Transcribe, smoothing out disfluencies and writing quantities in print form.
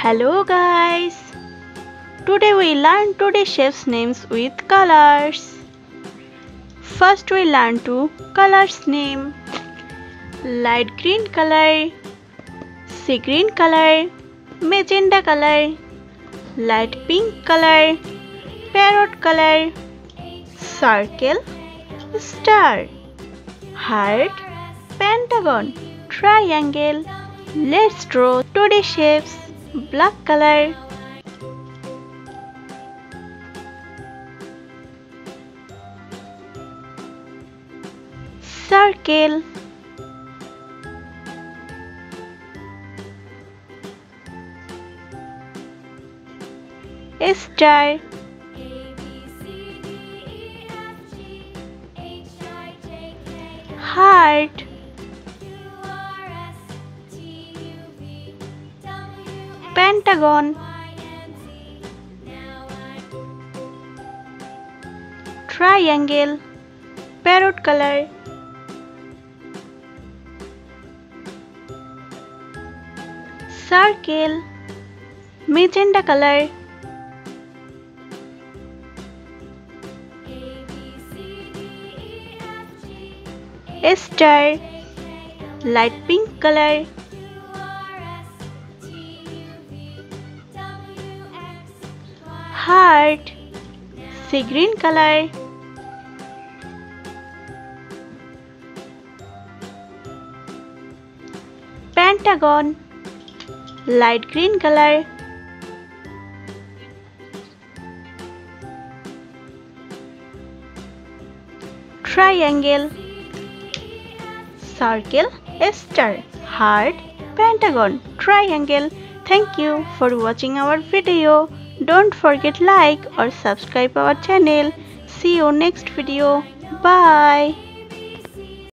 Hello guys! Today we learn today's shapes names with colors. First we learn two colors name. Light green color, sea green color, magenta color, light pink color, parrot color, circle, star, heart, pentagon, triangle. Let's draw today's shapes. Black color, circle, star, heart, pentagon, triangle, parrot color, circle, magenta color, star, light pink color, heart, sea green color, pentagon, light green color, triangle, circle, star, heart, pentagon, triangle. Thank you for watching our video. Don't forget like or subscribe our channel. See you next video. Bye.